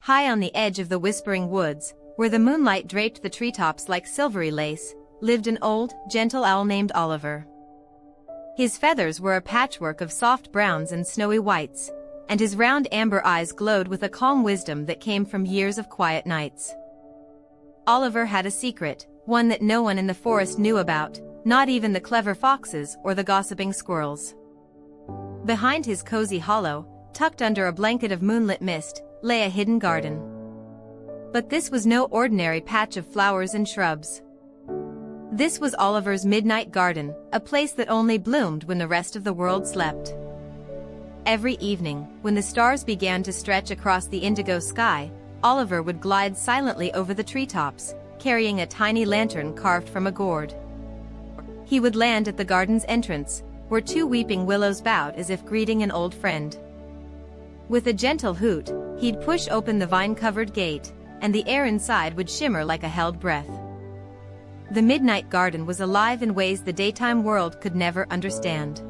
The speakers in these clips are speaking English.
High on the edge of the whispering woods, where the moonlight draped the treetops like silvery lace, lived an old, gentle owl named Oliver. His feathers were a patchwork of soft browns and snowy whites, and his round amber eyes glowed with a calm wisdom that came from years of quiet nights. Oliver had a secret, one that no one in the forest knew about, not even the clever foxes or the gossiping squirrels. Behind his cozy hollow, tucked under a blanket of moonlit mist, lay a hidden garden. But this was no ordinary patch of flowers and shrubs. This was Oliver's midnight garden, a place that only bloomed when the rest of the world slept. Every evening, when the stars began to stretch across the indigo sky, Oliver would glide silently over the treetops, carrying a tiny lantern carved from a gourd. He would land at the garden's entrance, where two weeping willows bowed as if greeting an old friend. With a gentle hoot, he'd push open the vine-covered gate, and the air inside would shimmer like a held breath. The midnight garden was alive in ways the daytime world could never understand.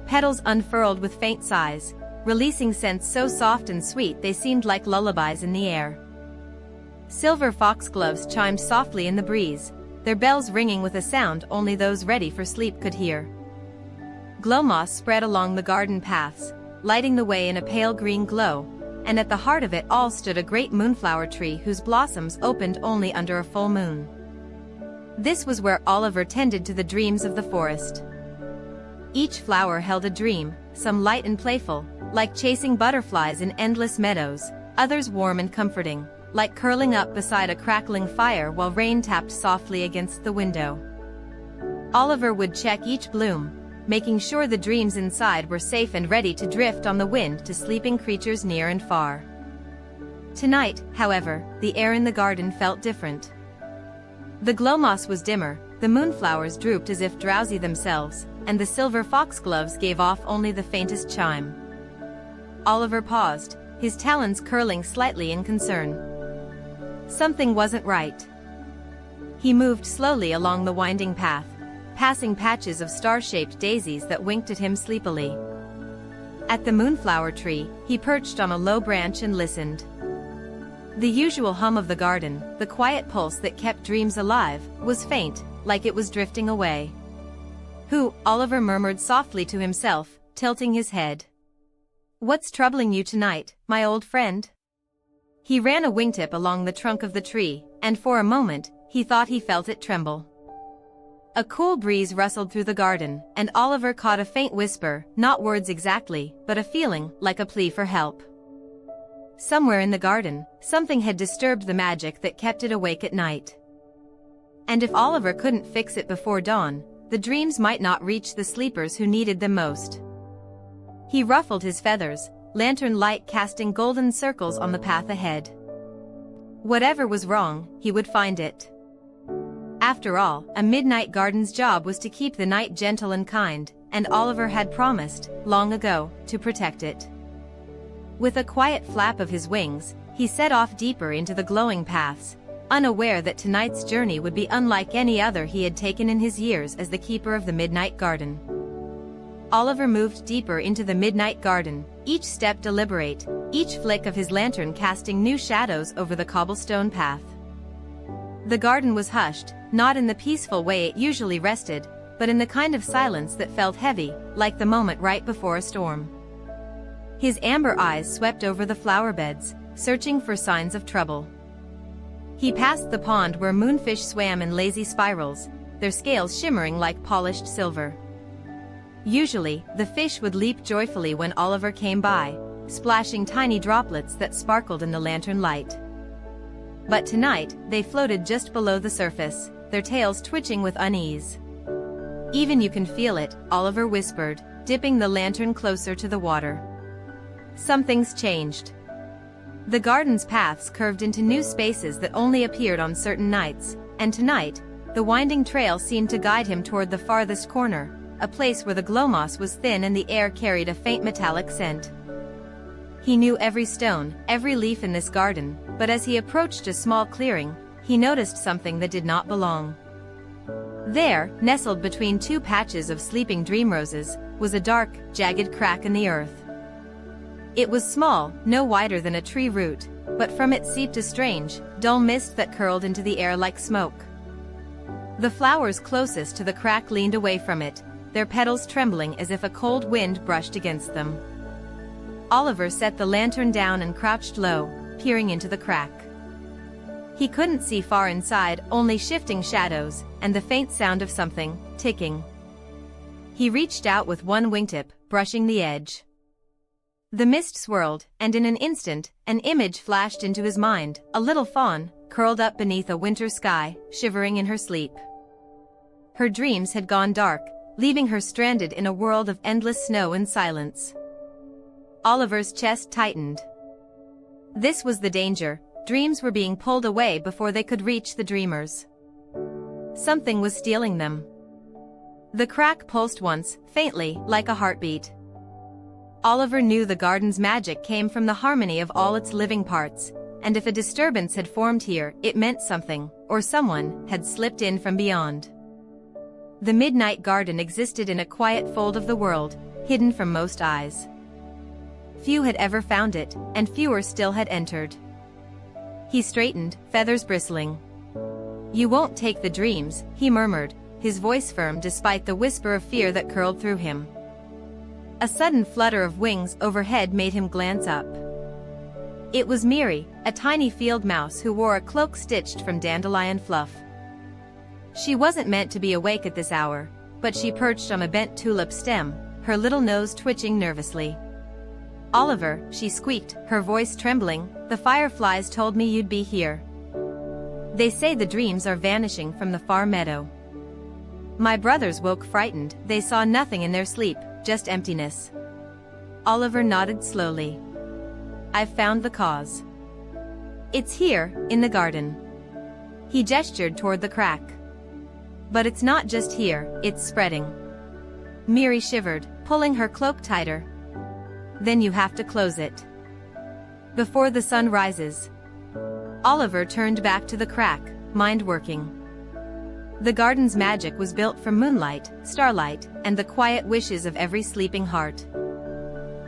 Petals unfurled with faint sighs, releasing scents so soft and sweet they seemed like lullabies in the air. Silver foxgloves chimed softly in the breeze, their bells ringing with a sound only those ready for sleep could hear. Glowmoss spread along the garden paths, lighting the way in a pale green glow, and at the heart of it all stood a great moonflower tree whose blossoms opened only under a full moon. This was where Oliver tended to the dreams of the forest. Each flower held a dream, some light and playful, like chasing butterflies in endless meadows, others warm and comforting, like curling up beside a crackling fire while rain tapped softly against the window. Oliver would check each bloom, making sure the dreams inside were safe and ready to drift on the wind to sleeping creatures near and far. Tonight, however, the air in the garden felt different. The glowmoss was dimmer, the moonflowers drooped as if drowsy themselves, and the silver foxgloves gave off only the faintest chime. Oliver paused, his talons curling slightly in concern. Something wasn't right. He moved slowly along the winding path, passing patches of star-shaped daisies that winked at him sleepily. At the moonflower tree, he perched on a low branch and listened. The usual hum of the garden, the quiet pulse that kept dreams alive, was faint, like it was drifting away. "Who?" Oliver murmured softly to himself, tilting his head. "What's troubling you tonight, my old friend?" He ran a wingtip along the trunk of the tree, and for a moment, he thought he felt it tremble. A cool breeze rustled through the garden, and Oliver caught a faint whisper, not words exactly, but a feeling, like a plea for help. Somewhere in the garden, something had disturbed the magic that kept it awake at night. And if Oliver couldn't fix it before dawn, the dreams might not reach the sleepers who needed them most. He ruffled his feathers, lantern light casting golden circles on the path ahead. Whatever was wrong, he would find it. After all, a midnight garden's job was to keep the night gentle and kind, and Oliver had promised, long ago, to protect it. With a quiet flap of his wings, he set off deeper into the glowing paths, unaware that tonight's journey would be unlike any other he had taken in his years as the keeper of the midnight garden. Oliver moved deeper into the midnight garden, each step deliberate, each flick of his lantern casting new shadows over the cobblestone path. The garden was hushed, not in the peaceful way it usually rested, but in the kind of silence that felt heavy, like the moment right before a storm. His amber eyes swept over the flower beds, searching for signs of trouble. He passed the pond where moonfish swam in lazy spirals, their scales shimmering like polished silver. Usually, the fish would leap joyfully when Oliver came by, splashing tiny droplets that sparkled in the lantern light. But tonight, they floated just below the surface, their tails twitching with unease. "Even you can feel it," Oliver whispered, dipping the lantern closer to the water. Something's changed. The garden's paths curved into new spaces that only appeared on certain nights, and tonight, the winding trail seemed to guide him toward the farthest corner, a place where the glowmoss was thin and the air carried a faint metallic scent. He knew every stone, every leaf in this garden, but as he approached a small clearing, he noticed something that did not belong. There, nestled between two patches of sleeping dream roses, was a dark, jagged crack in the earth. It was small, no wider than a tree root, but from it seeped a strange, dull mist that curled into the air like smoke. The flowers closest to the crack leaned away from it, their petals trembling as if a cold wind brushed against them. Oliver set the lantern down and crouched low, peering into the crack. He couldn't see far inside, only shifting shadows, and the faint sound of something ticking. He reached out with one wingtip, brushing the edge. The mist swirled, and in an instant, an image flashed into his mind, a little fawn, curled up beneath a winter sky, shivering in her sleep. Her dreams had gone dark, leaving her stranded in a world of endless snow and silence. Oliver's chest tightened. This was the danger. Dreams were being pulled away before they could reach the dreamers. Something was stealing them. The crack pulsed once, faintly, like a heartbeat. Oliver knew the garden's magic came from the harmony of all its living parts, and if a disturbance had formed here, it meant something, or someone, had slipped in from beyond. The midnight garden existed in a quiet fold of the world, hidden from most eyes. Few had ever found it, and fewer still had entered. He straightened, feathers bristling. "You won't take the dreams," he murmured, his voice firm despite the whisper of fear that curled through him. A sudden flutter of wings overhead made him glance up. It was Miri, a tiny field mouse who wore a cloak stitched from dandelion fluff. She wasn't meant to be awake at this hour, but she perched on a bent tulip stem, her little nose twitching nervously. "Oliver," she squeaked, her voice trembling, "the fireflies told me you'd be here. They say the dreams are vanishing from the far meadow." My brothers woke frightened, they saw nothing in their sleep, just emptiness. Oliver nodded slowly. "I've found the cause. It's here, in the garden." He gestured toward the crack. "But it's not just here, it's spreading." Miri shivered, pulling her cloak tighter. "Then you have to close it before the sun rises." Oliver turned back to the crack, mind working. The garden's magic was built from moonlight, starlight, and the quiet wishes of every sleeping heart.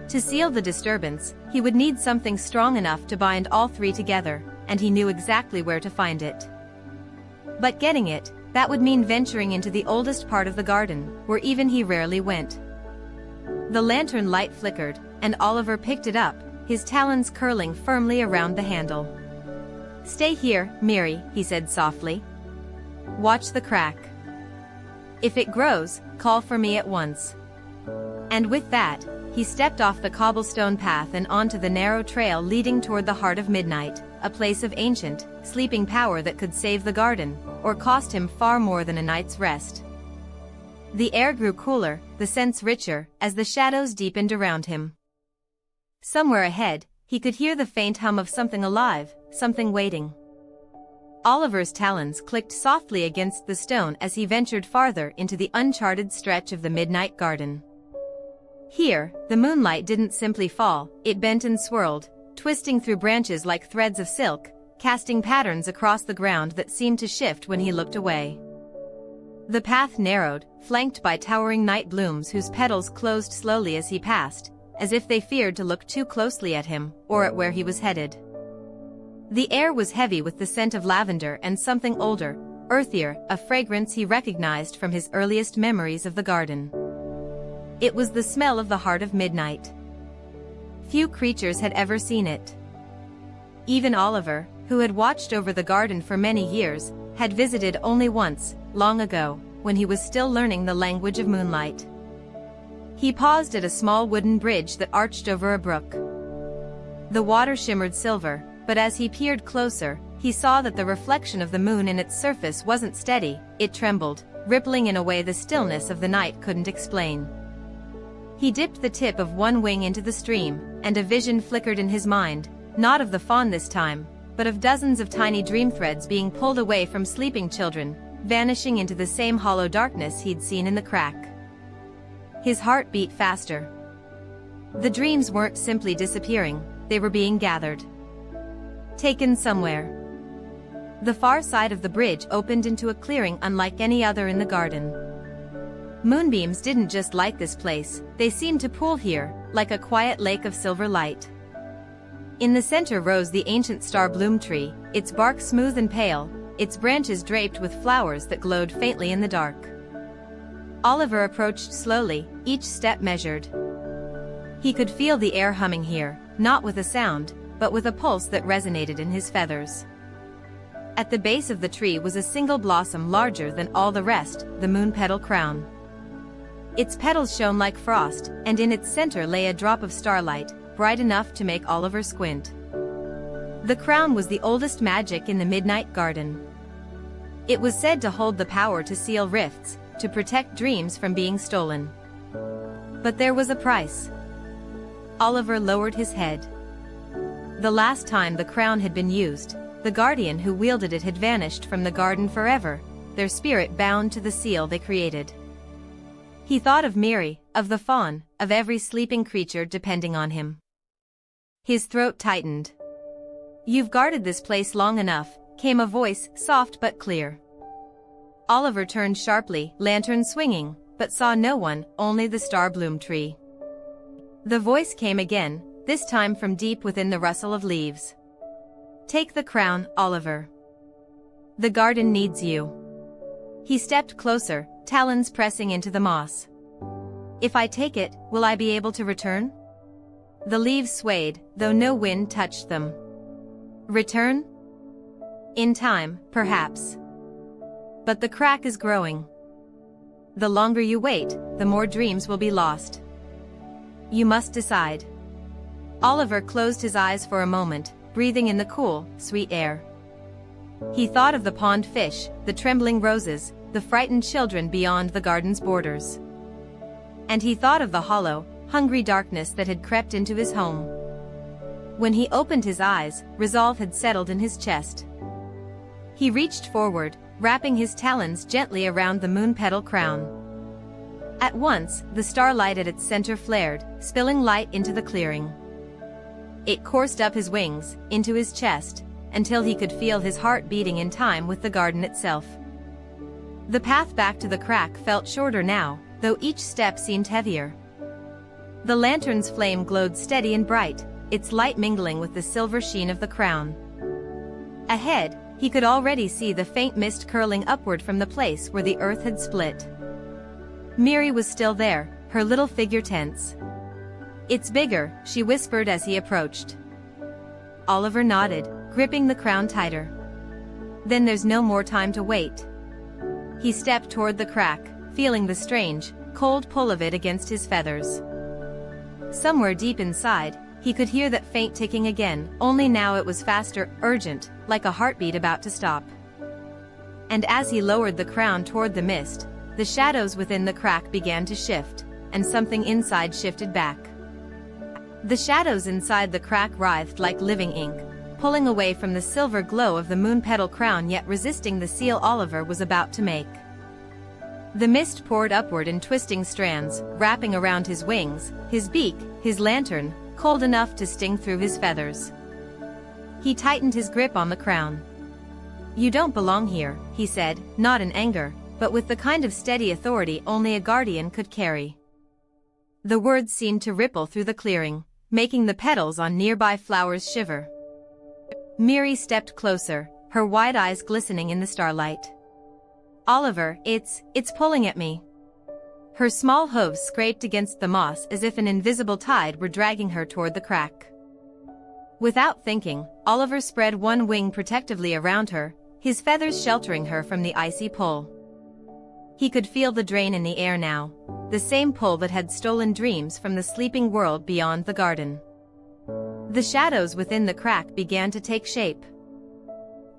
To seal the disturbance, he would need something strong enough to bind all three together, and he knew exactly where to find it. But getting it, that would mean venturing into the oldest part of the garden, where even he rarely went. The lantern light flickered, and Oliver picked it up, his talons curling firmly around the handle. "Stay here, Miri," he said softly. "Watch the crack. If it grows, call for me at once." And with that, he stepped off the cobblestone path and onto the narrow trail leading toward the heart of midnight, a place of ancient, sleeping power that could save the garden, or cost him far more than a night's rest. The air grew cooler, the scents richer, as the shadows deepened around him. Somewhere ahead, he could hear the faint hum of something alive, something waiting. Oliver's talons clicked softly against the stone as he ventured farther into the uncharted stretch of the midnight garden. Here, the moonlight didn't simply fall, it bent and swirled, twisting through branches like threads of silk, casting patterns across the ground that seemed to shift when he looked away. The path narrowed, flanked by towering night blooms whose petals closed slowly as he passed, as if they feared to look too closely at him, or at where he was headed. The air was heavy with the scent of lavender and something older, earthier, a fragrance he recognized from his earliest memories of the garden. It was the smell of the heart of midnight. Few creatures had ever seen it. Even Oliver, who had watched over the garden for many years, had visited only once, long ago, when he was still learning the language of moonlight. He paused at a small wooden bridge that arched over a brook. The water shimmered silver, but as he peered closer, he saw that the reflection of the moon in its surface wasn't steady, it trembled, rippling in a way the stillness of the night couldn't explain. He dipped the tip of one wing into the stream, and a vision flickered in his mind, not of the fawn this time, but of dozens of tiny dream threads being pulled away from sleeping children, vanishing into the same hollow darkness he'd seen in the crack. His heart beat faster. The dreams weren't simply disappearing, they were being gathered. Taken somewhere. The far side of the bridge opened into a clearing unlike any other in the garden. Moonbeams didn't just light this place, they seemed to pool here, like a quiet lake of silver light. In the center rose the ancient star bloom tree, its bark smooth and pale, its branches draped with flowers that glowed faintly in the dark. Oliver approached slowly, each step measured. He could feel the air humming here, not with a sound, but with a pulse that resonated in his feathers. At the base of the tree was a single blossom larger than all the rest, the moon petal crown. Its petals shone like frost, and in its center lay a drop of starlight, bright enough to make Oliver squint. The crown was the oldest magic in the Midnight Garden. It was said to hold the power to seal rifts, to protect dreams from being stolen. But there was a price. Oliver lowered his head. The last time the crown had been used, the guardian who wielded it had vanished from the garden forever, their spirit bound to the seal they created. He thought of Miri, of the fawn, of every sleeping creature depending on him. His throat tightened. "You've guarded this place long enough," came a voice, soft but clear. Oliver turned sharply, lantern swinging, but saw no one, only the star bloom tree. The voice came again, this time from deep within the rustle of leaves. "Take the crown, Oliver. The garden needs you." He stepped closer, talons pressing into the moss. "If I take it, will I be able to return?" The leaves swayed, though no wind touched them. "Return? In time, perhaps. But the crack is growing. The longer you wait, the more dreams will be lost. You must decide." Oliver closed his eyes for a moment, breathing in the cool, sweet air. He thought of the pond fish, the trembling roses, the frightened children beyond the garden's borders. And he thought of the hollow, hungry darkness that had crept into his home. When he opened his eyes, resolve had settled in his chest. He reached forward, wrapping his talons gently around the moon petal crown. At once, the starlight at its center flared, spilling light into the clearing. It coursed up his wings, into his chest, until he could feel his heart beating in time with the garden itself. The path back to the crack felt shorter now, though each step seemed heavier. The lantern's flame glowed steady and bright, its light mingling with the silver sheen of the crown. Ahead, he could already see the faint mist curling upward from the place where the earth had split. Miri was still there, her little figure tense. "It's bigger," she whispered as he approached. Oliver nodded, gripping the crown tighter. "Then there's no more time to wait." He stepped toward the crack, feeling the strange, cold pull of it against his feathers. Somewhere deep inside, he could hear that faint ticking again, only now it was faster, urgent, like a heartbeat about to stop. And as he lowered the crown toward the mist, the shadows within the crack began to shift, and something inside shifted back. The shadows inside the crack writhed like living ink, pulling away from the silver glow of the moon petal crown yet resisting the seal Oliver was about to make. The mist poured upward in twisting strands, wrapping around his wings, his beak, his lantern, cold enough to sting through his feathers. He tightened his grip on the crown. "You don't belong here," he said, not in anger, but with the kind of steady authority only a guardian could carry. The words seemed to ripple through the clearing, making the petals on nearby flowers shiver. Miri stepped closer, her wide eyes glistening in the starlight. "Oliver, it's pulling at me." Her small hooves scraped against the moss as if an invisible tide were dragging her toward the crack. Without thinking, Oliver spread one wing protectively around her, his feathers sheltering her from the icy pull. He could feel the drain in the air now, the same pull that had stolen dreams from the sleeping world beyond the garden. The shadows within the crack began to take shape.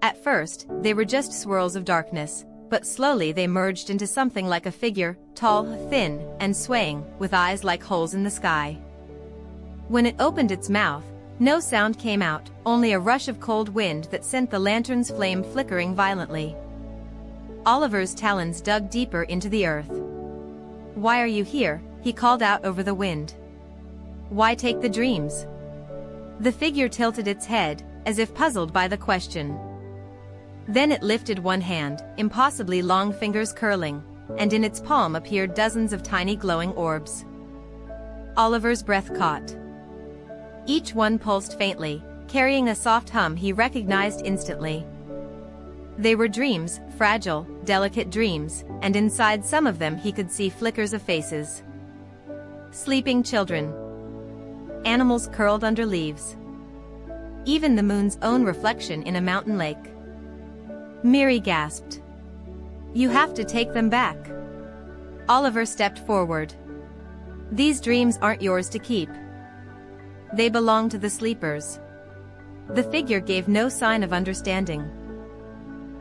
At first, they were just swirls of darkness, but slowly they merged into something like a figure, tall, thin, and swaying, with eyes like holes in the sky. When it opened its mouth, no sound came out, only a rush of cold wind that sent the lantern's flame flickering violently. Oliver's talons dug deeper into the earth. "Why are you here?" he called out over the wind. "Why take the dreams?" The figure tilted its head, as if puzzled by the question. Then it lifted one hand, impossibly long fingers curling, and in its palm appeared dozens of tiny glowing orbs. Oliver's breath caught. Each one pulsed faintly, carrying a soft hum he recognized instantly. They were dreams, fragile, delicate dreams, and inside some of them he could see flickers of faces. Sleeping children. Animals curled under leaves. Even the moon's own reflection in a mountain lake. Miri gasped. "You have to take them back." Oliver stepped forward. "These dreams aren't yours to keep. They belong to the sleepers." The figure gave no sign of understanding.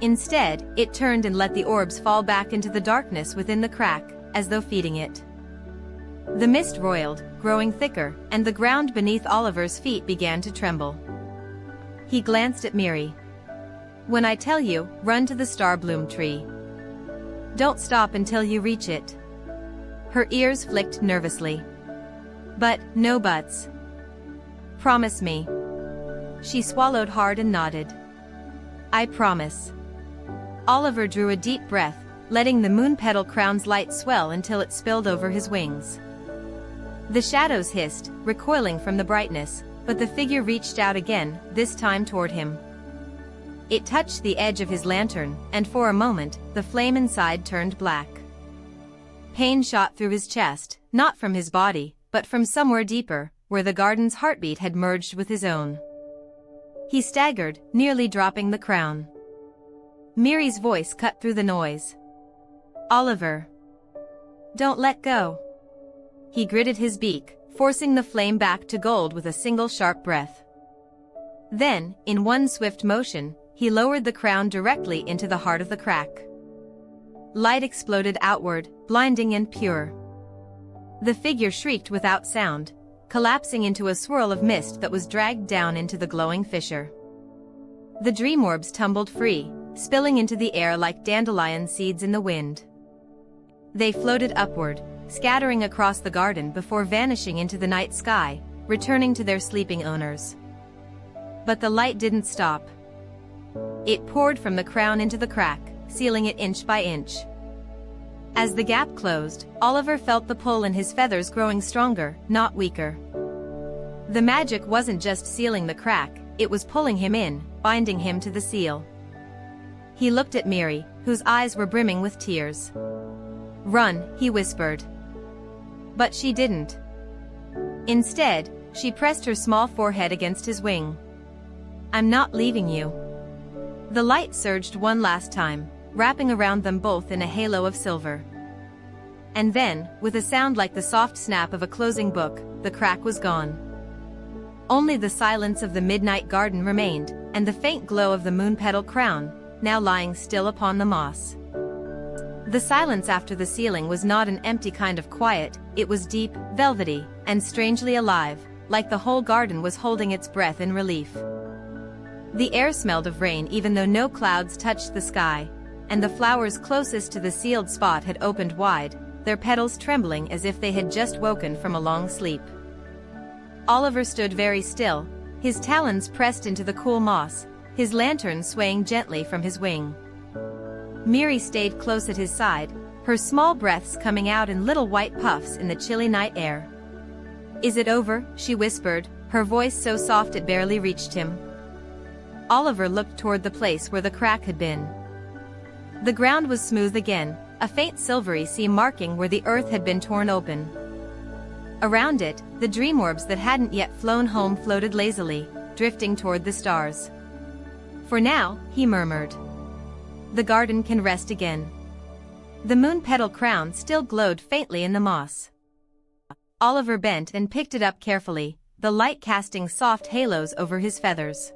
Instead, it turned and let the orbs fall back into the darkness within the crack, as though feeding it. The mist roiled, growing thicker, and the ground beneath Oliver's feet began to tremble. He glanced at Miri. "When I tell you, run to the starbloom tree. Don't stop until you reach it." Her ears flicked nervously. "But, no buts. Promise me." She swallowed hard and nodded. "I promise." Oliver drew a deep breath, letting the moon petal crown's light swell until it spilled over his wings. The shadows hissed, recoiling from the brightness, but the figure reached out again, this time toward him. It touched the edge of his lantern, and for a moment, the flame inside turned black. Pain shot through his chest, not from his body, but from somewhere deeper, where the garden's heartbeat had merged with his own. He staggered, nearly dropping the crown. Miri's voice cut through the noise. "Oliver. Don't let go." He gritted his beak, forcing the flame back to gold with a single sharp breath. Then, in one swift motion, he lowered the crown directly into the heart of the crack. Light exploded outward, blinding and pure. The figure shrieked without sound, collapsing into a swirl of mist that was dragged down into the glowing fissure. The dream orbs tumbled free, spilling into the air like dandelion seeds in the wind. They floated upward, scattering across the garden before vanishing into the night sky, returning to their sleeping owners. But the light didn't stop. It poured from the crown into the crack, sealing it inch by inch. As the gap closed, Oliver felt the pull in his feathers growing stronger, not weaker. The magic wasn't just sealing the crack, it was pulling him in, binding him to the seal. He looked at Miri, whose eyes were brimming with tears. "Run," he whispered. But she didn't. Instead, she pressed her small forehead against his wing. "I'm not leaving you." The light surged one last time, wrapping around them both in a halo of silver. And then, with a sound like the soft snap of a closing book, the crack was gone. Only the silence of the midnight garden remained, and the faint glow of the moon petal crown, now lying still upon the moss. The silence after the sealing was not an empty kind of quiet, it was deep, velvety, and strangely alive, like the whole garden was holding its breath in relief. The air smelled of rain even though no clouds touched the sky, and the flowers closest to the sealed spot had opened wide, their petals trembling as if they had just woken from a long sleep. Oliver stood very still, his talons pressed into the cool moss, his lantern swaying gently from his wing. Miri stayed close at his side, her small breaths coming out in little white puffs in the chilly night air. "Is it over?" she whispered, her voice so soft it barely reached him. Oliver looked toward the place where the crack had been. The ground was smooth again, a faint silvery seam marking where the earth had been torn open. Around it, the dream orbs that hadn't yet flown home floated lazily, drifting toward the stars. "For now," he murmured. "The garden can rest again." The moon petal crown still glowed faintly in the moss. Oliver bent and picked it up carefully, the light casting soft halos over his feathers.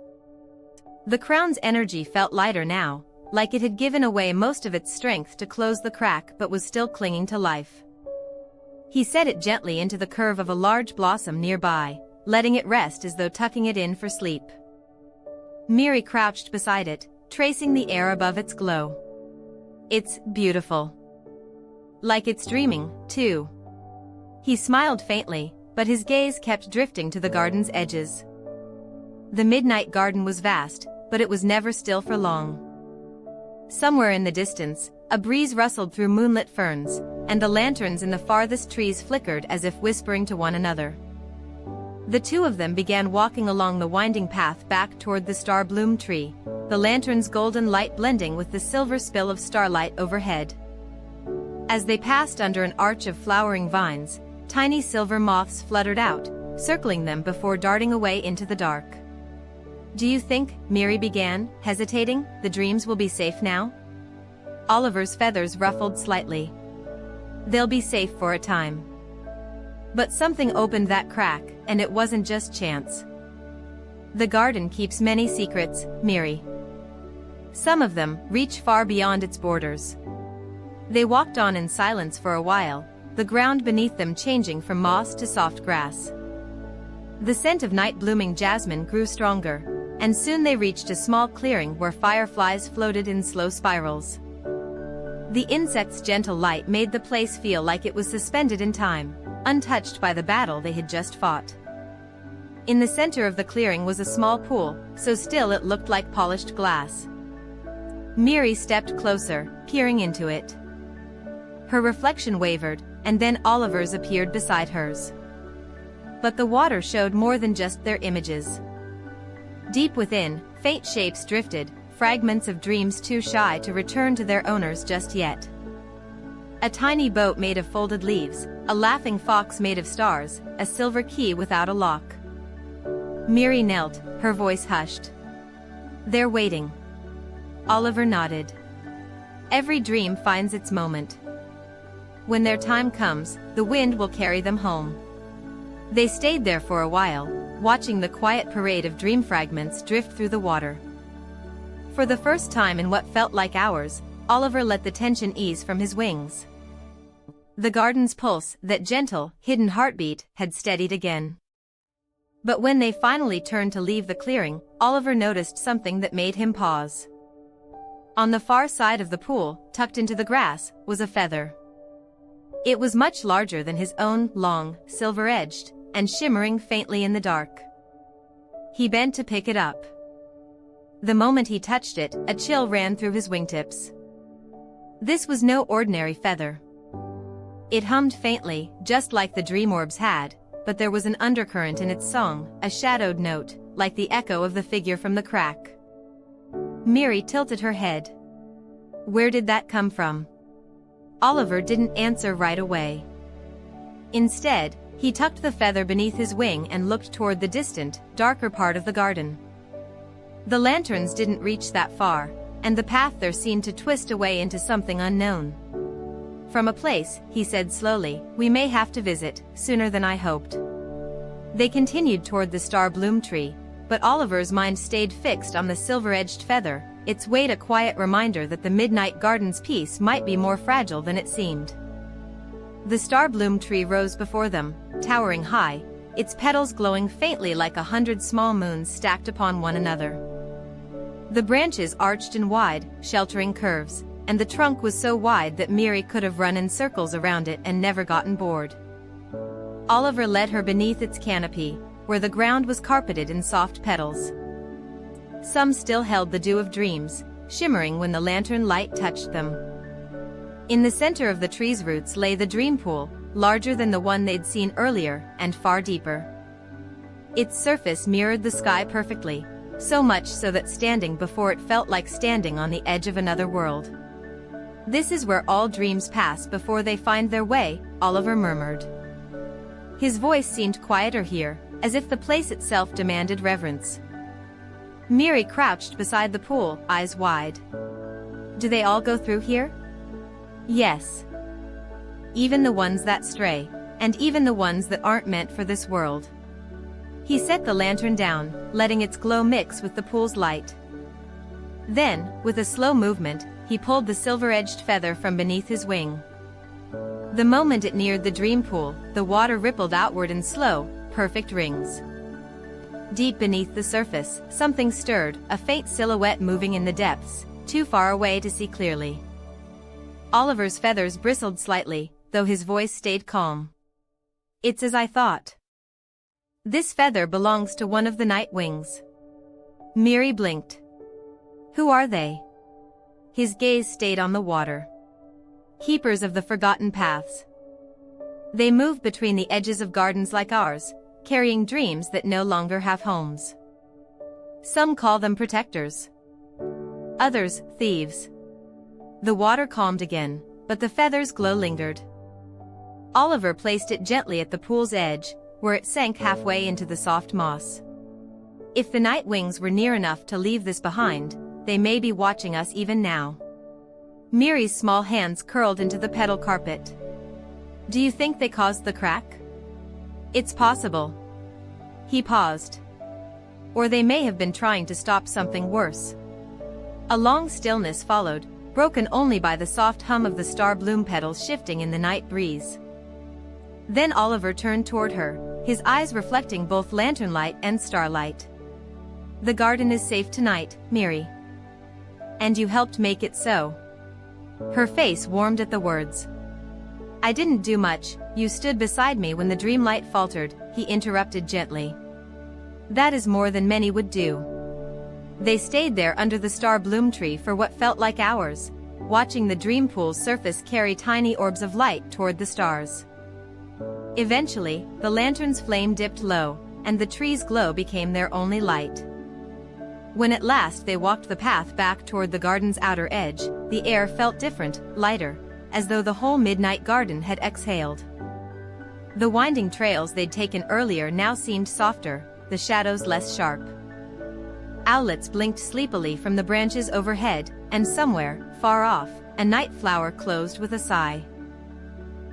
The crown's energy felt lighter now, like it had given away most of its strength to close the crack but was still clinging to life. He set it gently into the curve of a large blossom nearby, letting it rest as though tucking it in for sleep. Miri crouched beside it, tracing the air above its glow. "It's beautiful. Like it's dreaming, too." He smiled faintly, but his gaze kept drifting to the garden's edges. The midnight garden was vast, but it was never still for long. Somewhere in the distance, a breeze rustled through moonlit ferns, and the lanterns in the farthest trees flickered as if whispering to one another. The two of them began walking along the winding path back toward the star-bloom tree, the lantern's golden light blending with the silver spill of starlight overhead. As they passed under an arch of flowering vines, tiny silver moths fluttered out, circling them before darting away into the dark. "Do you think," Miri began, hesitating, "the dreams will be safe now?" Oliver's feathers ruffled slightly. "They'll be safe for a time." But something opened that crack, and it wasn't just chance. "The garden keeps many secrets, Miri. Some of them reach far beyond its borders." They walked on in silence for a while, the ground beneath them changing from moss to soft grass. The scent of night-blooming jasmine grew stronger, and soon they reached a small clearing where fireflies floated in slow spirals. The insects' gentle light made the place feel like it was suspended in time, untouched by the battle they had just fought. In the center of the clearing was a small pool, so still it looked like polished glass. Miri stepped closer, peering into it. Her reflection wavered, and then Oliver's appeared beside hers. But the water showed more than just their images. Deep within, faint shapes drifted, fragments of dreams too shy to return to their owners just yet. A tiny boat made of folded leaves, a laughing fox made of stars, a silver key without a lock. Miri knelt, her voice hushed. "They're waiting." Oliver nodded. "Every dream finds its moment. When their time comes, the wind will carry them home." They stayed there for a while, watching the quiet parade of dream fragments drift through the water. For the first time in what felt like hours, Oliver let the tension ease from his wings. The garden's pulse, that gentle, hidden heartbeat, had steadied again. But when they finally turned to leave the clearing, Oliver noticed something that made him pause. On the far side of the pool, tucked into the grass, was a feather. It was much larger than his own, long, silver-edged, and shimmering faintly in the dark. He bent to pick it up. The moment he touched it, a chill ran through his wingtips. This was no ordinary feather. It hummed faintly, just like the dream orbs had, but there was an undercurrent in its song, a shadowed note, like the echo of the figure from the crack. Miri tilted her head. "Where did that come from?" Oliver didn't answer right away. Instead, he tucked the feather beneath his wing and looked toward the distant, darker part of the garden. The lanterns didn't reach that far, and the path there seemed to twist away into something unknown. "From a place," he said slowly, "we may have to visit, sooner than I hoped." They continued toward the star-bloom tree, but Oliver's mind stayed fixed on the silver-edged feather, its weight a quiet reminder that the midnight garden's peace might be more fragile than it seemed. The star-bloom tree rose before them, towering high, its petals glowing faintly like 100 small moons stacked upon one another. The branches arched in wide, sheltering curves, and the trunk was so wide that Miri could have run in circles around it and never gotten bored. Oliver led her beneath its canopy, where the ground was carpeted in soft petals. Some still held the dew of dreams, shimmering when the lantern light touched them. In the center of the tree's roots lay the dream pool, larger than the one they'd seen earlier, and far deeper. Its surface mirrored the sky perfectly, so much so that standing before it felt like standing on the edge of another world. "This is where all dreams pass before they find their way," Oliver murmured. His voice seemed quieter here, as if the place itself demanded reverence. Miri crouched beside the pool, eyes wide. "Do they all go through here?" "Yes. Even the ones that stray, and even the ones that aren't meant for this world." He set the lantern down, letting its glow mix with the pool's light. Then, with a slow movement, he pulled the silver-edged feather from beneath his wing. The moment it neared the dream pool, the water rippled outward in slow, perfect rings. Deep beneath the surface, something stirred, a faint silhouette moving in the depths, too far away to see clearly. Oliver's feathers bristled slightly, though his voice stayed calm. "It's as I thought. This feather belongs to one of the night wings." Miri blinked. "Who are they?" His gaze stayed on the water. "Keepers of the forgotten paths. They move between the edges of gardens like ours, carrying dreams that no longer have homes. Some call them protectors. Others, thieves. The water calmed again, but the feathers' glow lingered. Oliver placed it gently at the pool's edge, where it sank halfway into the soft moss. If the night wings were near enough to leave this behind, they may be watching us even now. Miri's small hands curled into the petal carpet. Do you think they caused the crack? It's possible. He paused. Or they may have been trying to stop something worse. A long stillness followed, broken only by the soft hum of the star bloom petals shifting in the night breeze. Then Oliver turned toward her, his eyes reflecting both lantern light and starlight. The garden is safe tonight, Miri. And you helped make it so. Her face warmed at the words. I didn't do much, you stood beside me when the dreamlight faltered, he interrupted gently. That is more than many would do. They stayed there under the star bloom tree for what felt like hours, watching the dream pool's surface carry tiny orbs of light toward the stars. Eventually, the lantern's flame dipped low, and the tree's glow became their only light. When at last they walked the path back toward the garden's outer edge, the air felt different, lighter, as though the whole midnight garden had exhaled. The winding trails they'd taken earlier now seemed softer, the shadows less sharp. Owlets blinked sleepily from the branches overhead, and somewhere, far off, a night flower closed with a sigh.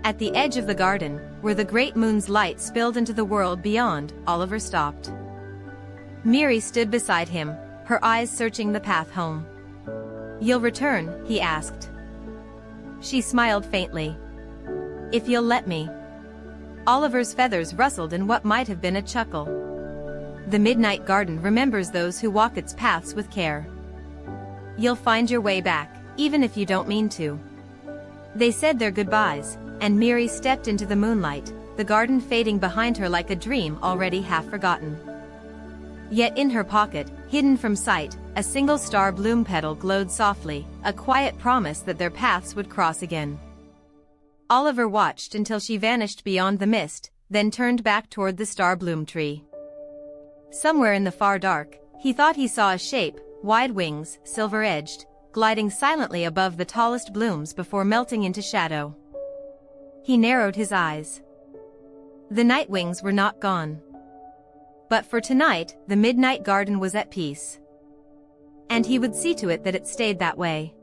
At the edge of the garden, where the great moon's light spilled into the world beyond, Oliver stopped. Miri stood beside him, her eyes searching the path home. You'll return, he asked. She smiled faintly. If you'll let me. Oliver's feathers rustled in what might have been a chuckle. The midnight garden remembers those who walk its paths with care. You'll find your way back, even if you don't mean to. They said their goodbyes, and Miri stepped into the moonlight, the garden fading behind her like a dream already half forgotten. Yet in her pocket, hidden from sight, a single star bloom petal glowed softly, a quiet promise that their paths would cross again. Oliver watched until she vanished beyond the mist, then turned back toward the star bloom tree. Somewhere in the far dark, he thought he saw a shape, wide wings, silver-edged, gliding silently above the tallest blooms before melting into shadow. He narrowed his eyes. The night wings were not gone. But for tonight, the midnight garden was at peace. And he would see to it that it stayed that way.